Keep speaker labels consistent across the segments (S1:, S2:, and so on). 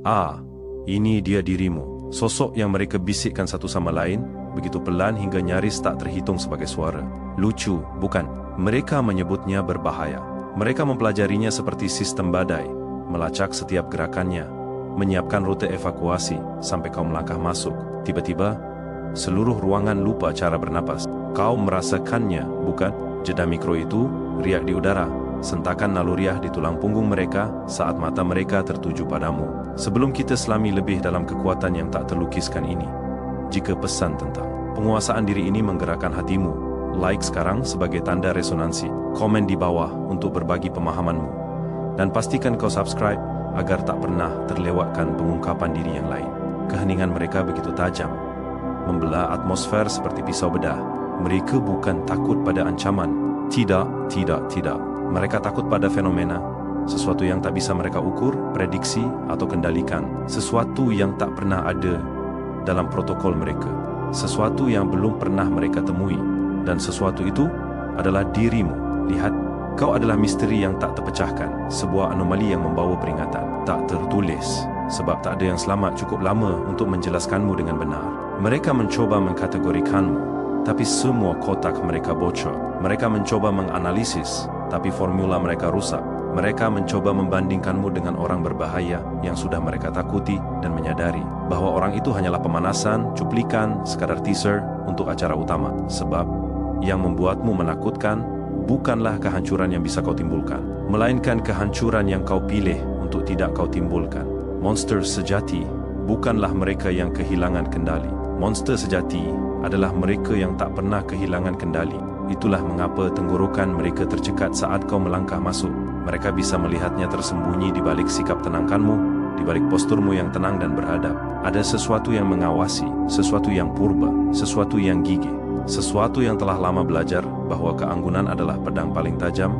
S1: Ah, ini dia dirimu. Sosok yang mereka bisikkan satu sama lain, begitu pelan hingga nyaris tak terhitung sebagai suara. Lucu, bukan? Mereka menyebutnya berbahaya. Mereka mempelajarinya seperti sistem badai, melacak setiap gerakannya, menyiapkan rute evakuasi sampai kau melangkah masuk. Tiba-tiba, seluruh ruangan lupa cara bernapas. Kau merasakannya, bukan? Jeda mikro itu, riak di udara, sentakan naluriah di tulang punggung mereka saat mata mereka tertuju padamu. Sebelum kita selami lebih dalam kekuatan yang tak terlukiskan ini, jika pesan tentang penguasaan diri ini menggerakkan hatimu, like sekarang sebagai tanda resonansi, komen di bawah untuk berbagi pemahamanmu, dan pastikan kau subscribe agar tak pernah terlewatkan pengungkapan diri yang lain. Keheningan mereka begitu tajam, membelah atmosfer seperti pisau bedah. Mereka bukan takut pada ancaman. Tidak. Mereka takut pada fenomena, sesuatu yang tak bisa mereka ukur, prediksi, atau kendalikan. Sesuatu yang tak pernah ada dalam protokol mereka. Sesuatu yang belum pernah mereka temui. Dan sesuatu itu adalah dirimu. Lihat, kau adalah misteri yang tak terpecahkan. Sebuah anomali yang membawa peringatan. Tak tertulis. Sebab tak ada yang selamat cukup lama untuk menjelaskanmu dengan benar. Mereka mencoba mengkategorikanmu, tapi semua kotak mereka bocor. Mereka mencoba menganalisis, tapi formula mereka rusak. Mereka mencoba membandingkanmu dengan orang berbahaya yang sudah mereka takuti dan menyadari bahwa orang itu hanyalah pemanasan, cuplikan, sekadar teaser untuk acara utama. Sebab yang membuatmu menakutkan bukanlah kehancuran yang bisa kau timbulkan, melainkan kehancuran yang kau pilih untuk tidak kau timbulkan. Monster sejati bukanlah mereka yang kehilangan kendali. Monster sejati adalah mereka yang tak pernah kehilangan kendali. Itulah mengapa tenggorokan mereka tercekat saat kau melangkah masuk. Mereka bisa melihatnya tersembunyi di balik sikap tenangkanmu, di balik posturmu yang tenang dan beradab. Ada sesuatu yang mengawasi, sesuatu yang purba, sesuatu yang gigih, sesuatu yang telah lama belajar bahwa keanggunan adalah pedang paling tajam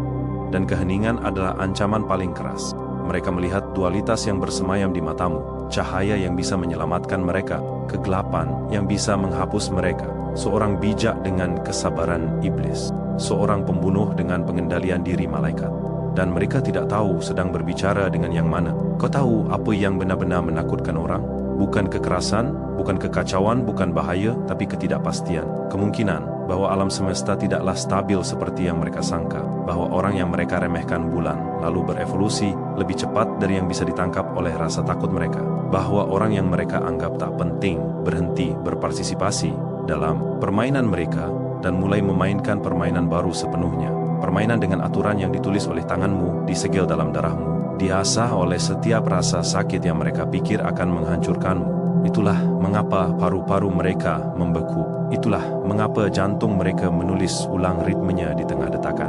S1: dan keheningan adalah ancaman paling keras. Mereka melihat dualitas yang bersemayam di matamu, cahaya yang bisa menyelamatkan mereka, kegelapan yang bisa menghapus mereka, seorang bijak dengan kesabaran iblis, seorang pembunuh dengan pengendalian diri malaikat. Dan mereka tidak tahu sedang berbicara dengan yang mana. Kau tahu apa yang benar-benar menakutkan orang? Bukan kekerasan, bukan kekacauan, bukan bahaya, tapi ketidakpastian. Kemungkinan bahwa alam semesta tidaklah stabil seperti yang mereka sangka, bahwa orang yang mereka remehkan bulan lalu berevolusi lebih cepat dari yang bisa ditangkap oleh rasa takut mereka, bahwa orang yang mereka anggap tak penting berhenti berpartisipasi dalam permainan mereka dan mulai memainkan permainan baru sepenuhnya. Permainan dengan aturan yang ditulis oleh tanganmu, disegel dalam darahmu, diasah oleh setiap rasa sakit yang mereka pikir akan menghancurkanmu. Itulah mengapa paru-paru mereka membeku. Itulah mengapa jantung mereka menulis ulang ritmenya di tengah detakan.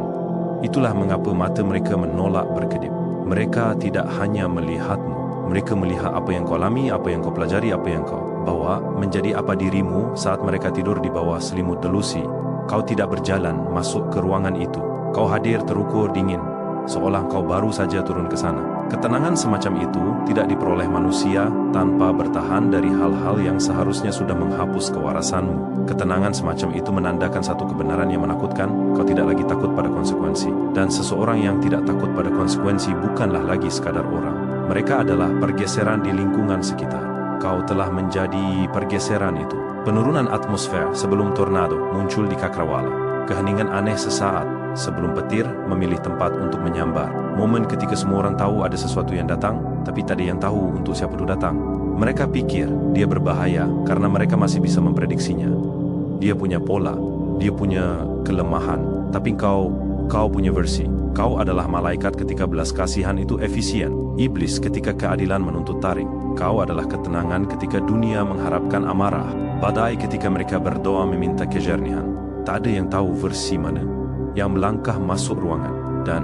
S1: Itulah mengapa mata mereka menolak berkedip. Mereka tidak hanya melihatmu, mereka melihat apa yang kau alami, apa yang kau pelajari, apa yang kau bawa menjadi apa dirimu saat mereka tidur di bawah selimut delusi. Kau tidak berjalan masuk ke ruangan itu. Kau hadir terukur dingin, seolah kau baru saja turun ke sana. Ketenangan semacam itu tidak diperoleh manusia tanpa bertahan dari hal-hal yang seharusnya sudah menghapus kewarasanmu. Ketenangan semacam itu menandakan satu kebenaran yang menakutkan. Kau tidak lagi takut pada konsekuensi. Dan seseorang yang tidak takut pada konsekuensi bukanlah lagi sekadar orang. Mereka adalah pergeseran di lingkungan sekitar. Kau telah menjadi pergeseran itu. Penurunan atmosfer sebelum tornado muncul di Cakrawala. Keheningan aneh sesaat sebelum petir memilih tempat untuk menyambar. Momen ketika semua orang tahu ada sesuatu yang datang, tapi tak ada yang tahu untuk siapa itu datang. Mereka pikir dia berbahaya karena mereka masih bisa memprediksinya. Dia punya pola, dia punya kelemahan, tapi kau punya versi. Kau adalah malaikat ketika belas kasihan itu efisien, iblis ketika keadilan menuntut taring. Kau adalah ketenangan ketika dunia mengharapkan amarah, badai ketika mereka berdoa meminta kejernihan. Tak ada yang tahu versi mana yang melangkah masuk ruangan. Dan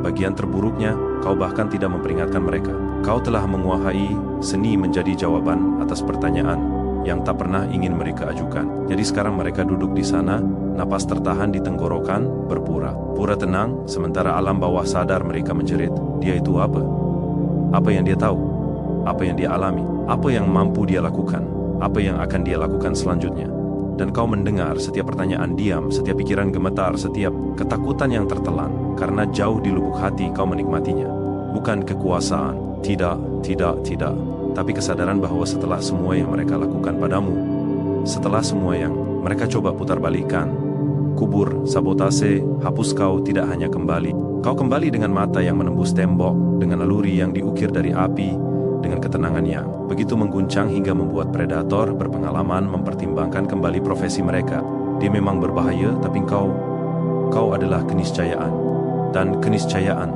S1: bagian terburuknya, kau bahkan tidak memperingatkan mereka. Kau telah menguasai seni menjadi jawaban atas pertanyaan yang tak pernah ingin mereka ajukan. Jadi sekarang mereka duduk di sana, napas tertahan di tenggorokan, berpura-pura tenang, sementara alam bawah sadar mereka menjerit. Dia itu apa? Apa yang dia tahu? Apa yang dia alami? Apa yang mampu dia lakukan? Apa yang akan dia lakukan selanjutnya? Dan kau mendengar setiap pertanyaan diam, setiap pikiran gemetar, setiap ketakutan yang tertelan, karena jauh di lubuk hati kau menikmatinya. Bukan kekuasaan, Tidak, tidak, tidak. Tapi kesadaran bahwa setelah semua yang mereka lakukan padamu, setelah semua yang mereka coba putar balikan, kubur, sabotase, hapus kau tidak hanya kembali. Kau kembali dengan mata yang menembus tembok, dengan naluri yang diukir dari api, dengan ketenangan yang begitu mengguncang hingga membuat predator berpengalaman mempertimbangkan kembali profesi mereka. Dia memang berbahaya, tapi kau adalah keniscayaan. Dan keniscayaan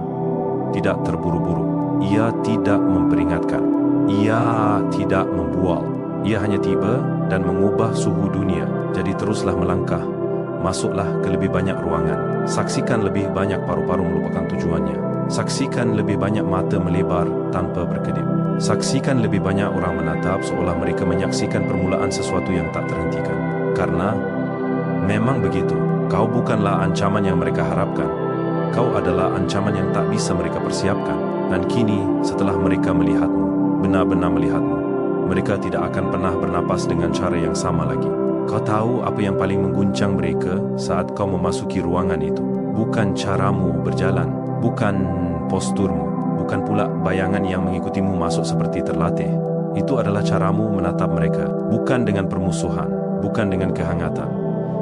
S1: tidak terburu-buru. Ia tidak memperingatkan. Ia tidak membual. Ia hanya tiba dan mengubah suhu dunia. Jadi teruslah melangkah. Masuklah ke lebih banyak ruangan. Saksikan lebih banyak paru-paru melupakan tujuannya. Saksikan lebih banyak mata melebar tanpa berkedip. Saksikan lebih banyak orang menatap seolah mereka menyaksikan permulaan sesuatu yang tak terhentikan. Karena memang begitu, kau bukanlah ancaman yang mereka harapkan. Kau adalah ancaman yang tak bisa mereka persiapkan. Dan kini, setelah mereka melihatmu, benar-benar melihatmu, mereka tidak akan pernah bernapas dengan cara yang sama lagi. Kau tahu apa yang paling mengguncang mereka saat kau memasuki ruangan itu? Bukan caramu berjalan, bukan posturmu, bukan pula bayangan yang mengikutimu masuk seperti terlatih. Itu adalah caramu menatap mereka, bukan dengan permusuhan, bukan dengan kehangatan,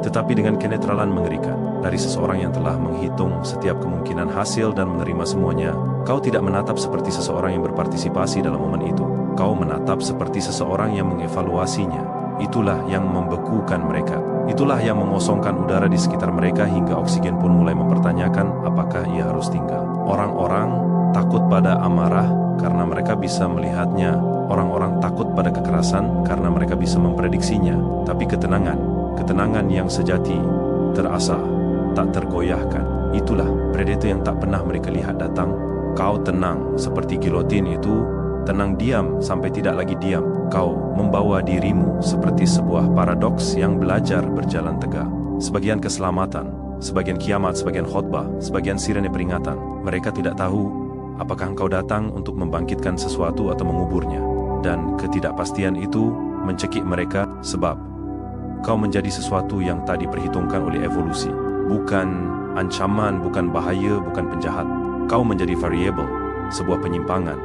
S1: tetapi dengan kenetralan mengerikan. Dari seseorang yang telah menghitung setiap kemungkinan hasil dan menerima semuanya, kau tidak menatap seperti seseorang yang berpartisipasi dalam momen itu. Kau menatap seperti seseorang yang mengevaluasinya. Itulah yang membekukan mereka. Itulah yang mengosongkan udara di sekitar mereka hingga oksigen pun mulai mempertanyakan apakah ia harus tinggal. Orang-orang takut pada amarah karena mereka bisa melihatnya. Orang-orang takut pada kekerasan karena mereka bisa memprediksinya. Tapi ketenangan yang sejati, terasa, tak tergoyahkan. Itulah predator yang tak pernah mereka lihat datang. Kau tenang seperti gilotin itu, tenang diam sampai tidak lagi diam. Kau membawa dirimu seperti sebuah paradoks yang belajar berjalan tegak. Sebagian keselamatan, sebagian kiamat, sebagian khotbah, sebagian sirene peringatan. Mereka tidak tahu apakah engkau datang untuk membangkitkan sesuatu atau menguburnya. Dan ketidakpastian itu mencekik mereka sebab kau menjadi sesuatu yang tak diperhitungkan oleh evolusi. Bukan ancaman, bukan bahaya, bukan penjahat. Kau menjadi variabel, sebuah penyimpangan,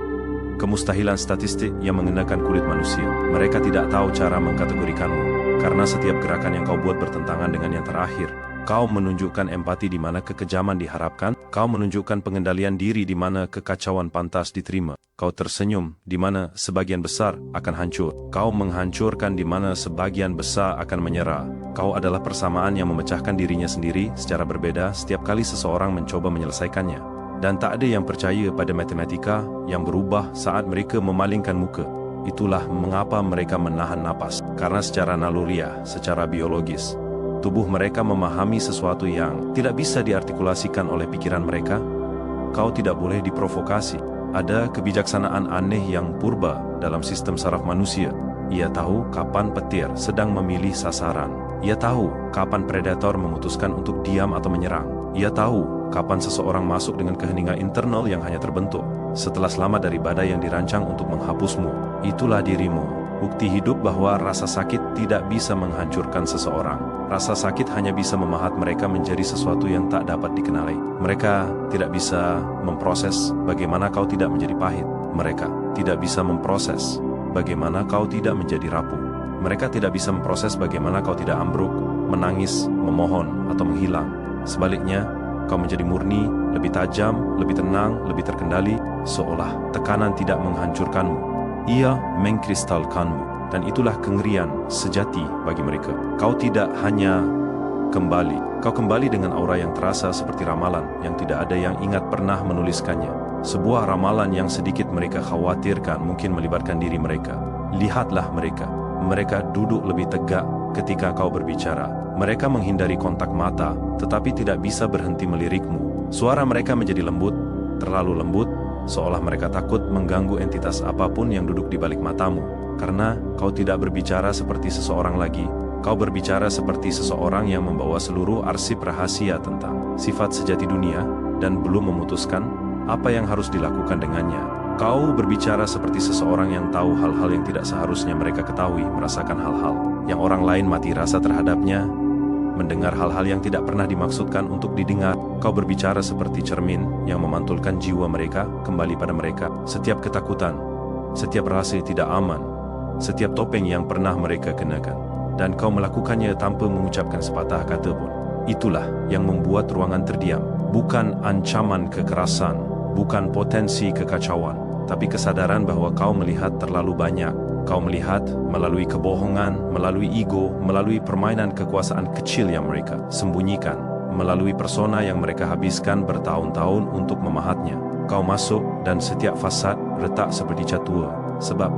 S1: kemustahilan statistik yang mengenakan kulit manusia. Mereka tidak tahu cara mengkategorikanmu, karena setiap gerakan yang kau buat bertentangan dengan yang terakhir. Kau menunjukkan empati di mana kekejaman diharapkan. Kau menunjukkan pengendalian diri di mana kekacauan pantas diterima. Kau tersenyum di mana sebagian besar akan hancur. Kau menghancurkan di mana sebagian besar akan menyerah. Kau adalah persamaan yang memecahkan dirinya sendiri secara berbeda setiap kali seseorang mencoba menyelesaikannya. Dan tak ada yang percaya pada matematika yang berubah saat mereka memalingkan muka. Itulah mengapa mereka menahan napas. Karena secara naluriah, secara biologis, tubuh mereka memahami sesuatu yang tidak bisa diartikulasikan oleh pikiran mereka. Kau tidak boleh diprovokasi. Ada kebijaksanaan aneh yang purba dalam sistem saraf manusia. Ia tahu kapan petir sedang memilih sasaran. Ia tahu kapan predator memutuskan untuk diam atau menyerang. Ia tahu kapan seseorang masuk dengan keheningan internal yang hanya terbentuk setelah selamat dari badai yang dirancang untuk menghapusmu. Itulah dirimu. Bukti hidup bahwa rasa sakit tidak bisa menghancurkan seseorang. Rasa sakit hanya bisa memahat mereka menjadi sesuatu yang tak dapat dikenali. Mereka tidak bisa memproses bagaimana kau tidak menjadi pahit. Mereka tidak bisa memproses bagaimana kau tidak menjadi rapuh. Mereka tidak bisa memproses bagaimana kau tidak ambruk, menangis, memohon, atau menghilang. Sebaliknya, kau menjadi murni, lebih tajam, lebih tenang, lebih terkendali, seolah tekanan tidak menghancurkanmu. Ia mengkristalkanmu, dan itulah kengerian sejati bagi mereka. Kau tidak hanya kembali, kau kembali dengan aura yang terasa seperti ramalan yang tidak ada yang ingat pernah menuliskannya. Sebuah ramalan yang sedikit mereka khawatirkan mungkin melibatkan diri mereka. Lihatlah mereka. Mereka duduk lebih tegak ketika kau berbicara. Mereka menghindari kontak mata, tetapi tidak bisa berhenti melirikmu. Suara mereka menjadi lembut, terlalu lembut, seolah mereka takut mengganggu entitas apapun yang duduk di balik matamu. Karena kau tidak berbicara seperti seseorang lagi, kau berbicara seperti seseorang yang membawa seluruh arsip rahasia tentang sifat sejati dunia dan belum memutuskan apa yang harus dilakukan dengannya. Kau berbicara seperti seseorang yang tahu hal-hal yang tidak seharusnya mereka ketahui, merasakan hal-hal yang orang lain mati rasa terhadapnya, mendengar hal-hal yang tidak pernah dimaksudkan untuk didengar. Kau berbicara seperti cermin yang memantulkan jiwa mereka kembali pada mereka. Setiap ketakutan, setiap rasa tidak aman, setiap topeng yang pernah mereka kenakan. Dan kau melakukannya tanpa mengucapkan sepatah kata pun. Itulah yang membuat ruangan terdiam. Bukan ancaman kekerasan, bukan potensi kekacauan, tapi kesadaran bahwa kau melihat terlalu banyak. Kau melihat melalui kebohongan, melalui ego, melalui permainan kekuasaan kecil yang mereka sembunyikan, melalui persona yang mereka habiskan bertahun-tahun untuk memahatnya. Kau masuk dan setiap fasad retak seperti cat tua. Sebab,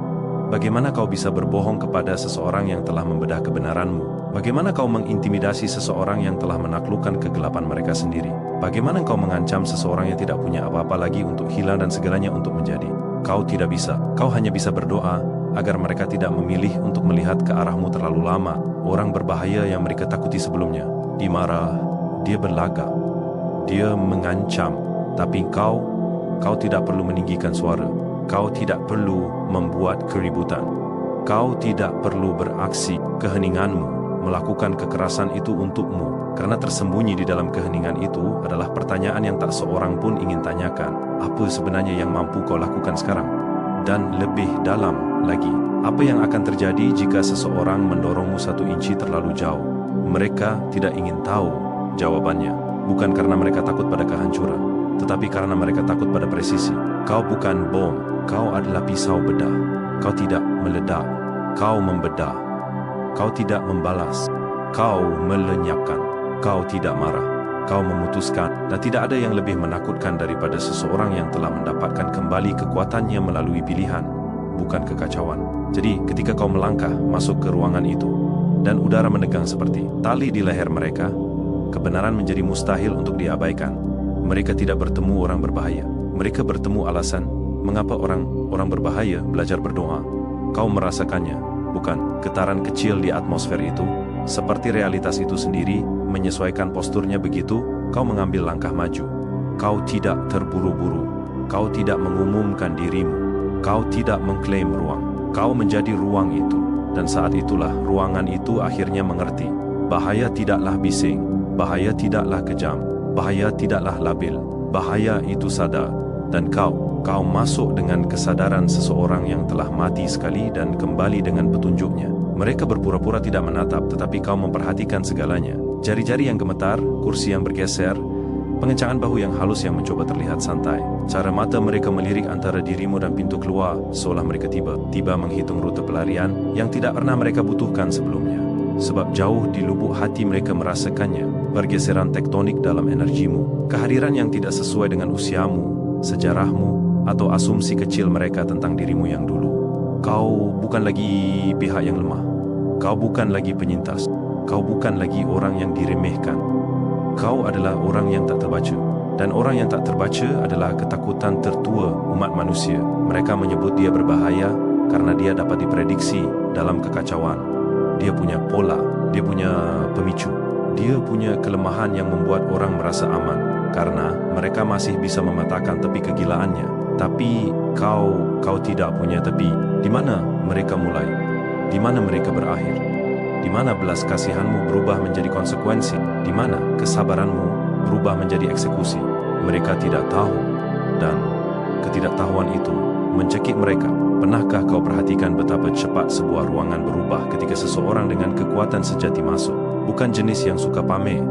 S1: bagaimana kau bisa berbohong kepada seseorang yang telah membedah kebenaranmu? Bagaimana kau mengintimidasi seseorang yang telah menaklukkan kegelapan mereka sendiri? Bagaimana kau mengancam seseorang yang tidak punya apa-apa lagi untuk hilang dan segalanya untuk menjadi? Kau tidak bisa. Kau hanya bisa berdoa agar mereka tidak memilih untuk melihat ke arahmu terlalu lama. Orang berbahaya yang mereka takuti sebelumnya. Dia marah, dia berlagak, dia mengancam. Tapi kau tidak perlu meninggikan suara. Kau tidak perlu membuat keributan. Kau tidak perlu beraksi. Keheninganmu melakukan kekerasan itu untukmu. Karena tersembunyi di dalam keheningan itu adalah pertanyaan yang tak seorang pun ingin tanyakan. Apa sebenarnya yang mampu kau lakukan sekarang? Dan lebih dalam lagi, apa yang akan terjadi jika seseorang mendorongmu 1 inci terlalu jauh? Mereka tidak ingin tahu jawabannya. Bukan karena mereka takut pada kehancuran, tetapi karena mereka takut pada presisi. Kau bukan bom, kau adalah pisau bedah. Kau tidak meledak, kau membedah. Kau tidak membalas, kau melenyapkan. Kau tidak marah, kau memutuskan. Dan tidak ada yang lebih menakutkan daripada seseorang yang telah mendapatkan kembali kekuatannya melalui pilihan, bukan kekacauan. Jadi ketika kau melangkah masuk ke ruangan itu dan udara menegang seperti tali di leher mereka, kebenaran menjadi mustahil untuk diabaikan. Mereka tidak bertemu orang berbahaya. Mereka bertemu alasan mengapa orang berbahaya belajar berdoa. Kau merasakannya, bukan? Getaran kecil di atmosfer itu, seperti realitas itu sendiri menyesuaikan posturnya. Begitu kau mengambil langkah maju, kau tidak terburu-buru, kau tidak mengumumkan dirimu, kau tidak mengklaim ruang. Kau menjadi ruang itu. Dan saat itulah ruangan itu akhirnya mengerti. Bahaya tidaklah bising, bahaya tidaklah kejam, bahaya tidaklah labil. Bahaya itu sadar. Dan kau masuk dengan kesadaran seseorang yang telah mati sekali dan kembali dengan petunjuknya. Mereka berpura-pura tidak menatap, tetapi kau memperhatikan segalanya. Jari-jari yang gemetar, kursi yang bergeser, pengencangan bahu yang halus yang mencoba terlihat santai. Cara mata mereka melirik antara dirimu dan pintu keluar, seolah mereka tiba menghitung rute pelarian yang tidak pernah mereka butuhkan sebelumnya. Sebab jauh di lubuk hati mereka merasakannya, pergeseran tektonik dalam energimu, kehadiran yang tidak sesuai dengan usiamu, sejarahmu, atau asumsi kecil mereka tentang dirimu yang dulu. Kau bukan lagi pihak yang lemah. Kau bukan lagi penyintas. Kau bukan lagi orang yang diremehkan. Kau adalah orang yang tak terbaca. Dan orang yang tak terbaca adalah ketakutan tertua umat manusia. Mereka menyebut dia berbahaya karena dia dapat diprediksi dalam kekacauan. Dia punya pola, dia punya pemicu. Dia punya kelemahan yang membuat orang merasa aman karena mereka masih bisa memetakan tepi kegilaannya. Tapi kau tidak punya tepi. Di mana mereka mulai? Di mana mereka berakhir? Di mana belas kasihanmu berubah menjadi konsekuensi? Di mana kesabaranmu berubah menjadi eksekusi? Mereka tidak tahu, dan ketidaktahuan itu mencekik mereka. Pernahkah kau perhatikan betapa cepat sebuah ruangan berubah ketika seseorang dengan kekuatan sejati masuk? Bukan jenis yang suka pamer,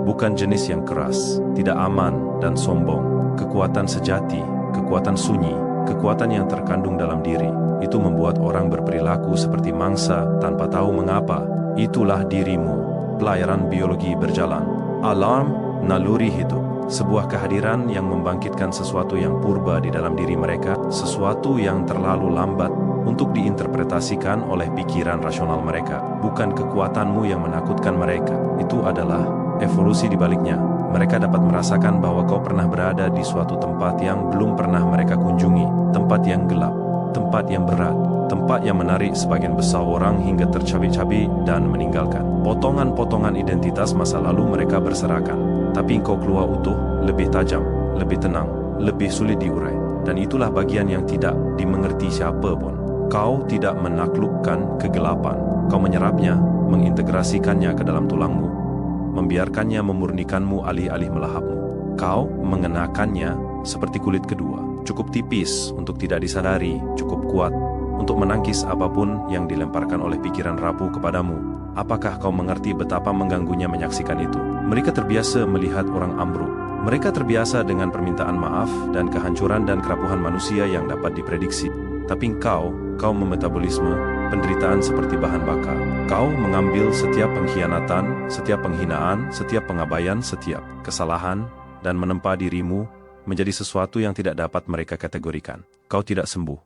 S1: bukan jenis yang keras, tidak aman dan sombong. Kekuatan sejati, kekuatan sunyi, kekuatan yang terkandung dalam diri. Itu membuat orang berperilaku seperti mangsa tanpa tahu mengapa. Itulah dirimu. Pelayaran biologi berjalan. Alarm naluri hidup. Sebuah kehadiran yang membangkitkan sesuatu yang purba di dalam diri mereka, sesuatu yang terlalu lambat untuk diinterpretasikan oleh pikiran rasional mereka. Bukan kekuatanmu yang menakutkan mereka. Itu adalah evolusi di baliknya. Mereka dapat merasakan bahwa kau pernah berada di suatu tempat yang belum pernah mereka kunjungi. Tempat yang gelap, tempat yang berat, tempat yang menarik sebagian besar orang hingga tercabik-cabik dan meninggalkan. Potongan-potongan identitas masa lalu mereka berserakan. Tapi engkau keluar utuh, lebih tajam, lebih tenang, lebih sulit diurai. Dan itulah bagian yang tidak dimengerti siapa pun. Kau tidak menaklukkan kegelapan. Kau menyerapnya, mengintegrasikannya ke dalam tulangmu. membiarkannya memurnikanmu alih-alih melahapmu. Kau mengenakannya seperti kulit kedua, cukup tipis untuk tidak disadari, cukup kuat untuk menangkis apapun yang dilemparkan oleh pikiran rapuh kepadamu. Apakah kau mengerti betapa mengganggunya menyaksikan itu? Mereka terbiasa melihat orang ambruk. Mereka terbiasa dengan permintaan maaf dan kehancuran dan kerapuhan manusia yang dapat diprediksi. Tapi kau memetabolisme penderitaan seperti bahan bakar. Kau mengambil setiap pengkhianatan, setiap penghinaan, setiap pengabaian, setiap kesalahan, dan menempa dirimu menjadi sesuatu yang tidak dapat mereka kategorikan. Kau tidak sembuh.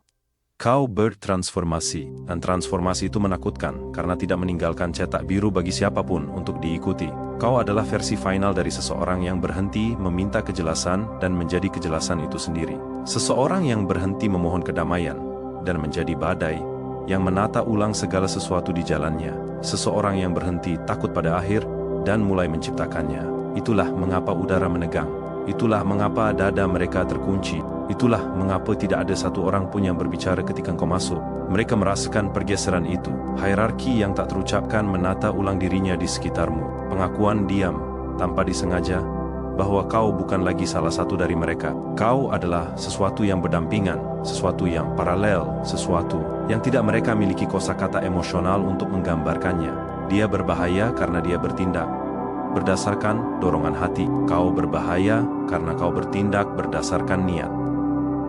S1: Kau bertransformasi, dan transformasi itu menakutkan karena tidak meninggalkan cetak biru bagi siapapun untuk diikuti. Kau adalah versi final dari seseorang yang berhenti meminta kejelasan dan menjadi kejelasan itu sendiri. Seseorang yang berhenti memohon kedamaian dan menjadi badai yang menata ulang segala sesuatu di jalannya. Seseorang yang berhenti takut pada akhir dan mulai menciptakannya. Itulah mengapa udara menegang. Itulah mengapa dada mereka terkunci. Itulah mengapa tidak ada satu orang pun yang berbicara ketika kau masuk. Mereka merasakan pergeseran itu. Hierarki yang tak terucapkan menata ulang dirinya di sekitarmu. Pengakuan diam, tanpa disengaja, bahwa kau bukan lagi salah satu dari mereka. Kau adalah sesuatu yang berdampingan, sesuatu yang paralel, sesuatu yang tidak mereka miliki kosakata emosional untuk menggambarkannya. Dia berbahaya karena dia bertindak berdasarkan dorongan hati. Kau berbahaya karena kau bertindak berdasarkan niat.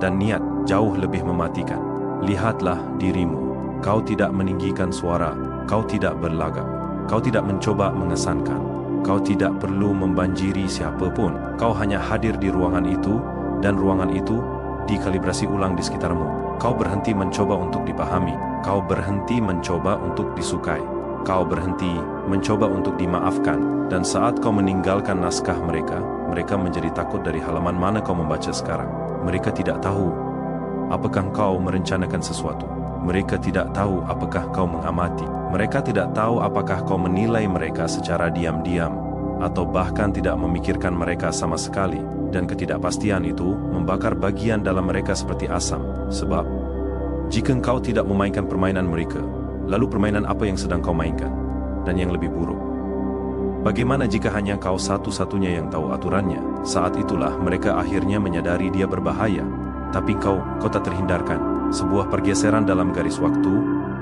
S1: Dan niat jauh lebih mematikan. Lihatlah dirimu. Kau tidak meninggikan suara. Kau tidak berlagak. Kau tidak mencoba mengesankan. Kau tidak perlu membanjiri siapapun. Kau hanya hadir di ruangan itu, dan ruangan itu dikalibrasi ulang di sekitarmu. Kau berhenti mencoba untuk dipahami. Kau berhenti mencoba untuk disukai. Kau berhenti mencoba untuk dimaafkan. Dan saat kau meninggalkan naskah mereka, mereka menjadi takut dari halaman mana kau membaca sekarang. Mereka tidak tahu apakah kau merencanakan sesuatu. Mereka tidak tahu apakah kau mengamati. Mereka tidak tahu apakah kau menilai mereka secara diam-diam, atau bahkan tidak memikirkan mereka sama sekali. Dan ketidakpastian itu membakar bagian dalam mereka seperti asam. Sebab, jika kau tidak memainkan permainan mereka, lalu permainan apa yang sedang kau mainkan? Dan yang lebih buruk, bagaimana jika hanya kau satu-satunya yang tahu aturannya? Saat itulah mereka akhirnya menyadari dia berbahaya. Tapi kau tak terhindarkan. Sebuah pergeseran dalam garis waktu,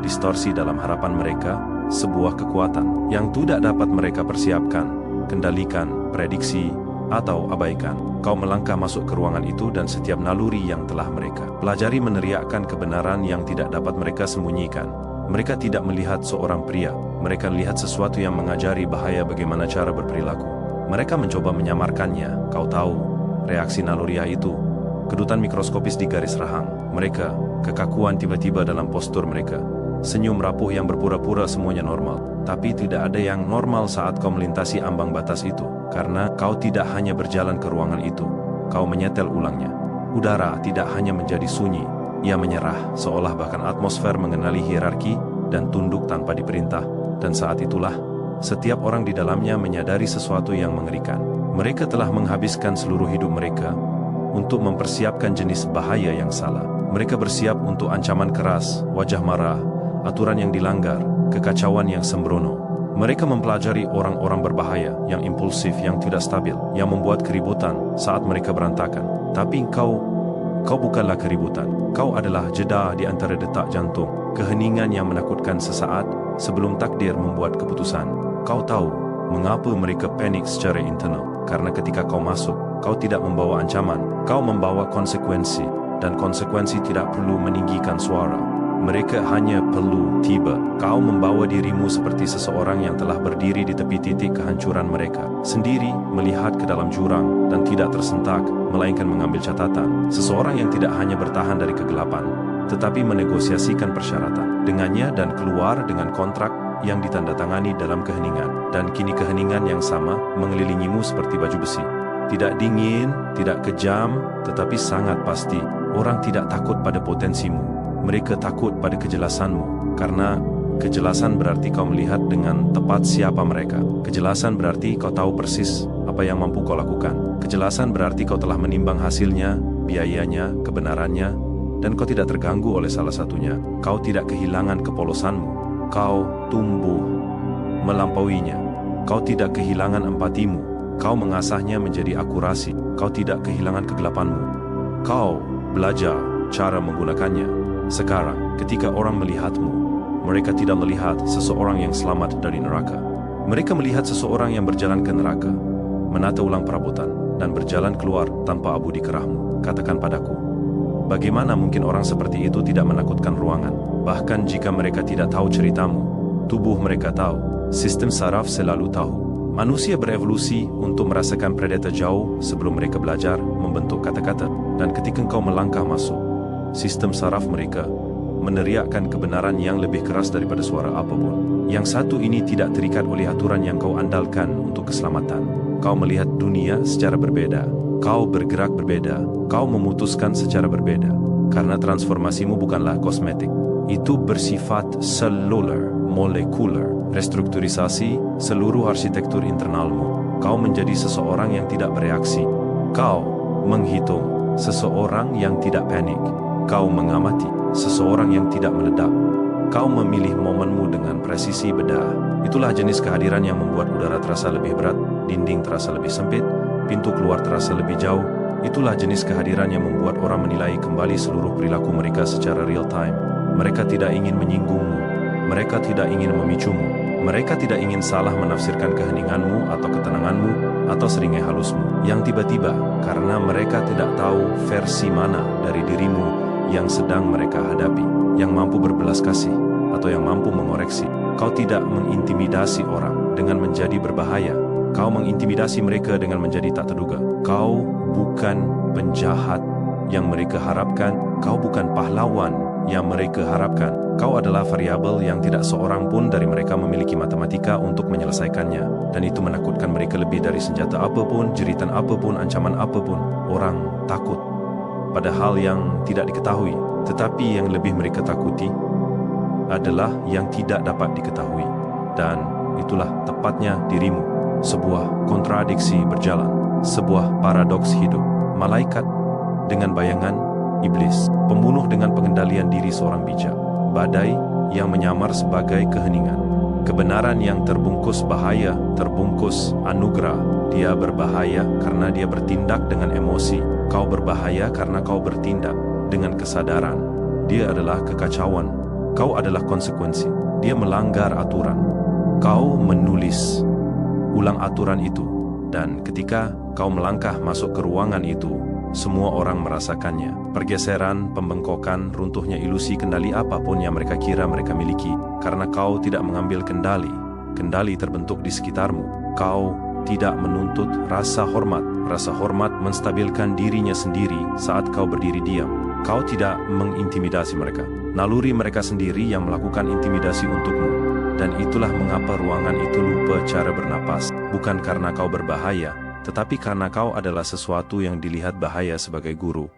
S1: distorsi dalam harapan mereka, sebuah kekuatan yang tidak dapat mereka persiapkan, kendalikan, prediksi, atau abaikan. Kau melangkah masuk ke ruangan itu dan setiap naluri yang telah mereka pelajari meneriakkan kebenaran yang tidak dapat mereka sembunyikan. Mereka tidak melihat seorang pria. Mereka melihat sesuatu yang mengajari bahaya bagaimana cara berperilaku. Mereka mencoba menyamarkannya. Kau tahu, reaksi naluriah itu, kedutan mikroskopis di garis rahang. Mereka, kekakuan tiba-tiba dalam postur mereka. Senyum rapuh yang berpura-pura semuanya normal. Tapi tidak ada yang normal saat kau melintasi ambang batas itu. Karena kau tidak hanya berjalan ke ruangan itu, kau menyetel ulangnya. Udara tidak hanya menjadi sunyi, ia menyerah, seolah bahkan atmosfer mengenali hierarki dan tunduk tanpa diperintah. Dan saat itulah, setiap orang di dalamnya menyadari sesuatu yang mengerikan. Mereka telah menghabiskan seluruh hidup mereka untuk mempersiapkan jenis bahaya yang salah. Mereka bersiap untuk ancaman keras, wajah marah, aturan yang dilanggar, kekacauan yang sembrono. Mereka mempelajari orang-orang berbahaya, yang impulsif, yang tidak stabil, yang membuat keributan saat mereka berantakan. Tapi kau bukanlah keributan. Kau adalah jeda di antara detak jantung, keheningan yang menakutkan sesaat sebelum takdir membuat keputusan. Kau tahu mengapa mereka panik secara internal? Karena ketika kau masuk, kau tidak membawa ancaman, kau membawa konsekuensi. Dan konsekuensi tidak perlu meninggikan suara. Mereka hanya perlu tiba. Kau membawa dirimu seperti seseorang yang telah berdiri di tepi titik kehancuran mereka, sendiri melihat ke dalam jurang dan tidak tersentak, melainkan mengambil catatan. Seseorang yang tidak hanya bertahan dari kegelapan, tetapi menegosiasikan persyaratan dengannya dan keluar dengan kontrak yang ditandatangani dalam keheningan. Dan kini keheningan yang sama mengelilingimu seperti baju besi. Tidak dingin, tidak kejam, tetapi sangat pasti. Orang tidak takut pada potensimu. Mereka takut pada kejelasanmu. Karena kejelasan berarti kau melihat dengan tepat siapa mereka. Kejelasan berarti kau tahu persis apa yang mampu kau lakukan. Kejelasan berarti kau telah menimbang hasilnya, biayanya, kebenarannya, dan kau tidak terganggu oleh salah satunya. Kau tidak kehilangan kepolosanmu. Kau tumbuh melampauinya. Kau tidak kehilangan empatimu. Kau mengasahnya menjadi akurasi. Kau tidak kehilangan kegelapanmu. Kau belajar cara menggunakannya. Sekarang, ketika orang melihatmu, mereka tidak melihat seseorang yang selamat dari neraka. Mereka melihat seseorang yang berjalan ke neraka, menata ulang perabotan, dan berjalan keluar tanpa abu di kerahmu. Katakan padaku, bagaimana mungkin orang seperti itu tidak menakutkan ruangan? Bahkan jika mereka tidak tahu ceritamu, tubuh mereka tahu. Sistem saraf selalu tahu. Manusia berevolusi untuk merasakan predator jauh sebelum mereka belajar membentuk kata-kata. Dan ketika engkau melangkah masuk, sistem saraf mereka meneriakkan kebenaran yang lebih keras daripada suara apapun. Yang satu ini tidak terikat oleh aturan yang kau andalkan untuk keselamatan. Kau melihat dunia secara berbeda. Kau bergerak berbeda. Kau memutuskan secara berbeda. Karena transformasimu bukanlah kosmetik. Itu bersifat seluler, molekuler, restrukturisasi seluruh arsitektur internalmu. Kau menjadi seseorang yang tidak bereaksi. Kau menghitung seseorang yang tidak panik. Kau mengamati seseorang yang tidak meledak. Kau memilih momenmu dengan presisi bedah. Itulah jenis kehadiran yang membuat udara terasa lebih berat, dinding terasa lebih sempit, pintu keluar terasa lebih jauh. Itulah jenis kehadiran yang membuat orang menilai kembali seluruh perilaku mereka secara real time. Mereka tidak ingin menyinggungmu. Mereka tidak ingin memicumu. Mereka tidak ingin salah menafsirkan keheninganmu atau ketenanganmu atau seringai halusmu yang tiba-tiba, karena mereka tidak tahu versi mana dari dirimu yang sedang mereka hadapi, yang mampu berbelas kasih atau yang mampu mengoreksi. Kau tidak mengintimidasi orang dengan menjadi berbahaya. Kau mengintimidasi mereka dengan menjadi tak terduga. Kau bukan penjahat yang mereka harapkan. Kau bukan pahlawan yang mereka harapkan. Kau adalah variabel yang tidak seorang pun dari mereka memiliki matematika untuk menyelesaikannya. Dan itu menakutkan mereka lebih dari senjata apapun, jeritan apapun, ancaman apapun. Orang takut pada hal yang tidak diketahui, tetapi yang lebih mereka takuti adalah yang tidak dapat diketahui. Dan itulah tepatnya dirimu. Sebuah kontradiksi berjalan, sebuah paradoks hidup. Malaikat dengan bayangan iblis, pembunuh dengan pengendalian diri seorang bijak, badai yang menyamar sebagai keheningan, kebenaran yang terbungkus bahaya, terbungkus anugerah. Dia berbahaya karena dia bertindak dengan emosi. Kau berbahaya karena kau bertindak dengan kesadaran. Dia adalah kekacauan. Kau adalah konsekuensi. Dia melanggar aturan. Kau menulis ulang aturan itu. Dan ketika kau melangkah masuk ke ruangan itu, semua orang merasakannya. Pergeseran, pembengkokan, runtuhnya ilusi kendali apapun yang mereka kira mereka miliki. Karena kau tidak mengambil kendali. Kendali terbentuk di sekitarmu. Kau tidak menuntut rasa hormat. Rasa hormat menstabilkan dirinya sendiri saat kau berdiri diam. Kau tidak mengintimidasi mereka. Naluri mereka sendiri yang melakukan intimidasi untukmu. Dan itulah mengapa ruangan itu lupa cara bernapas. Bukan karena kau berbahaya, tetapi karena kau adalah sesuatu yang dilihat bahaya sebagai guru.